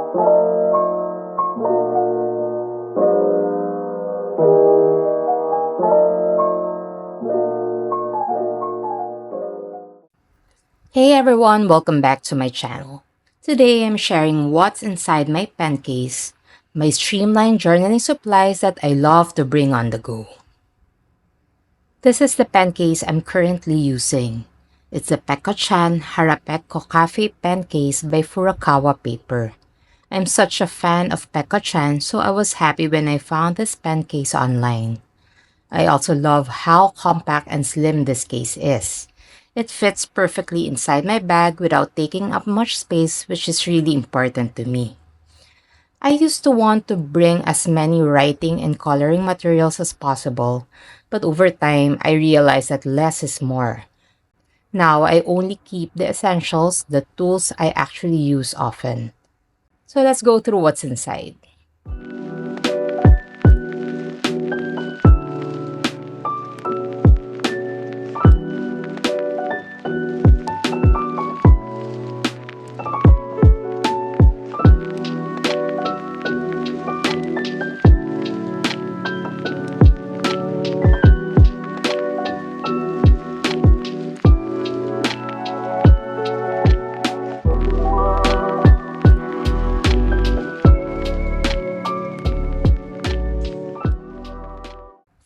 Hey everyone, welcome back to my channel. Today I'm sharing what's inside my pen case, my streamlined journaling supplies that I love to bring on the go. This is the pen case I'm currently using. It's the Peko-chan Harapeko Cafe pen case by Furukawa paper. I'm such a fan of Peko-chan, so I was happy when I found this pen case online. I also love how compact and slim this case is. It fits perfectly inside my bag without taking up much space, which is really important to me. I used to want to bring as many writing and coloring materials as possible, but over time I realized that less is more. Now I only keep the essentials, the tools I actually use often. So let's go through what's inside.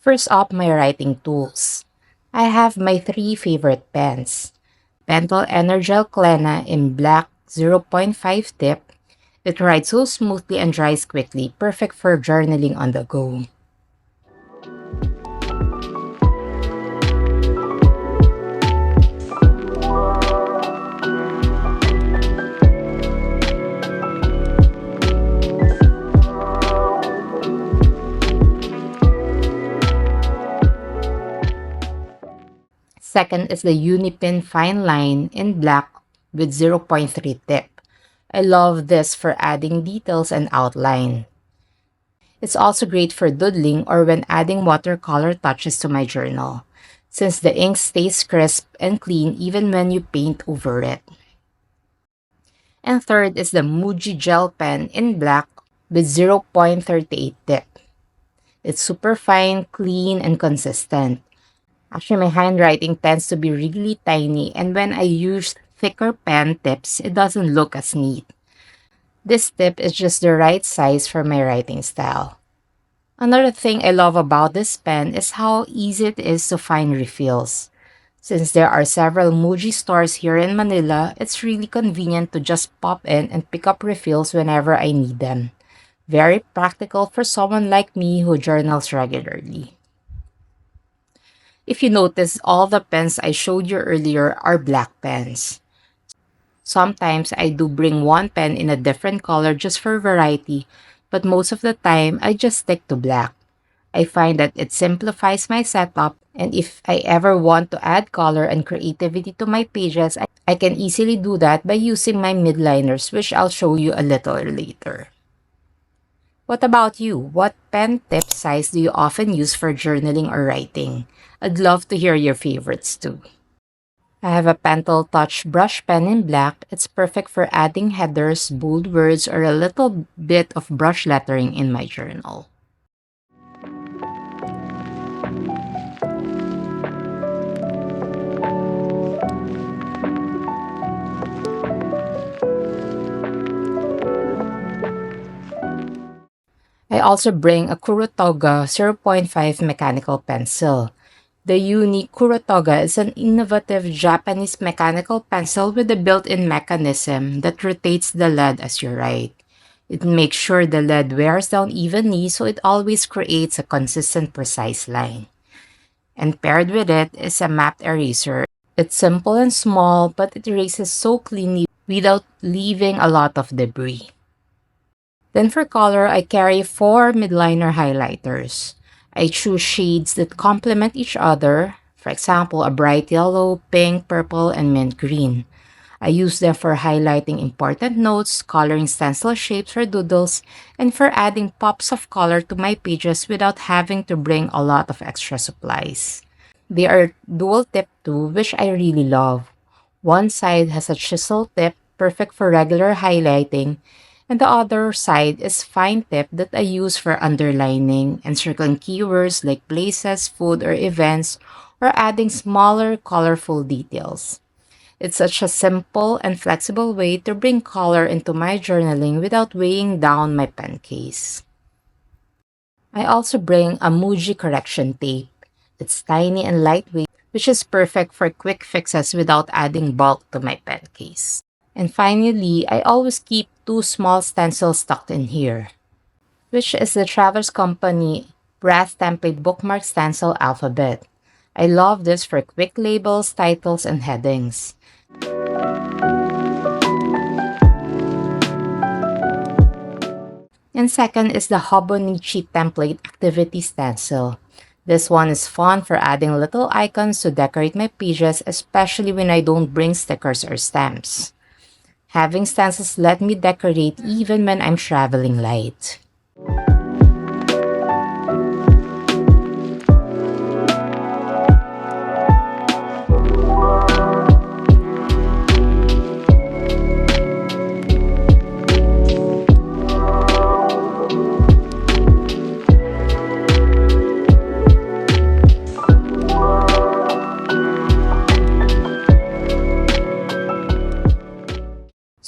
First up, my writing tools. I have my three favorite pens. Pentel Energel Klena in black 0.5 tip. It writes so smoothly and dries quickly, perfect for journaling on the go. Second is the Uni Pin fine line in black with 0.3 tip. I love this for adding details and outline. It's also great for doodling or when adding watercolor touches to my journal, since the ink stays crisp and clean even when you paint over it. And third is the Muji gel pen in black with 0.38 tip. It's super fine, clean, and consistent. Actually, my handwriting tends to be really tiny, and when I use thicker pen tips, it doesn't look as neat. This tip is just the right size for my writing style. Another thing I love about this pen is how easy it is to find refills. Since there are several Muji stores here in Manila, it's really convenient to just pop in and pick up refills whenever I need them. Very practical for someone like me who journals regularly. If you notice, all the pens I showed you earlier are black pens. Sometimes I do bring one pen in a different color just for variety, but most of the time I just stick to black. I find that it simplifies my setup, and if I ever want to add color and creativity to my pages, I can easily do that by using my Mildliners, which I'll show you a little later. What about you? What pen tip size do you often use for journaling or writing? I'd love to hear your favorites too. I have a Pentel Touch brush pen in black. It's perfect for adding headers, bold words, or a little bit of brush lettering in my journal. I also bring a Kurotoga 0.5 mechanical pencil. The Uni Kurotoga is an innovative Japanese mechanical pencil with a built-in mechanism that rotates the lead as you write. It makes sure the lead wears down evenly so it always creates a consistent, precise line. And paired with it is a matte eraser. It's simple and small, but it erases so cleanly without leaving a lot of debris. Then for color, I carry 4 Mildliner highlighters. I choose shades that complement each other, for example, a bright yellow, pink, purple, and mint green. I use them for highlighting important notes, coloring stencil shapes or doodles, and for adding pops of color to my pages without having to bring a lot of extra supplies. They are dual tip too, which I really love. One side has a chisel tip, perfect for regular highlighting, And the other side is fine tip that I use for underlining and circling keywords like places, food, or events, or adding smaller, colorful details. It's such a simple and flexible way to bring color into my journaling without weighing down my pen case. I also bring a Muji correction tape. It's tiny and lightweight, which is perfect for quick fixes without adding bulk to my pen case. And finally, I always keep two small stencils tucked in here, which is the Traverse Company brass template bookmark stencil alphabet. I love this for quick labels, titles, and headings. And second is the Hobonichi template activity stencil. This one is fun for adding little icons to decorate my pages, especially when I don't bring stickers or stamps. Having stencils let me decorate even when I'm traveling light.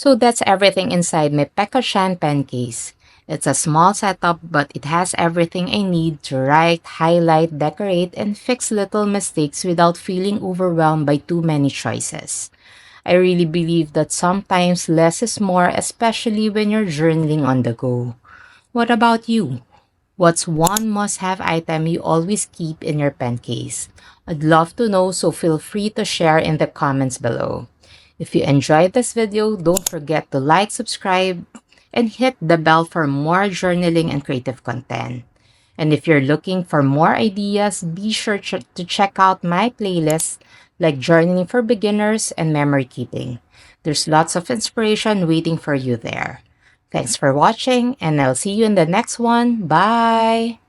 So that's everything inside my Peko-chan pen case. It's a small setup, but it has everything I need to write, highlight, decorate, and fix little mistakes without feeling overwhelmed by too many choices. I really believe that sometimes less is more, especially when you're journaling on the go. What about you? What's one must-have item you always keep in your pen case? I'd love to know, so feel free to share in the comments below. If you enjoyed this video, don't forget to like, subscribe, and hit the bell for more journaling and creative content. And if you're looking for more ideas, be sure to check out my playlists like Journaling for Beginners and Memory Keeping. There's lots of inspiration waiting for you there. Thanks for watching, and I'll see you in the next one. Bye!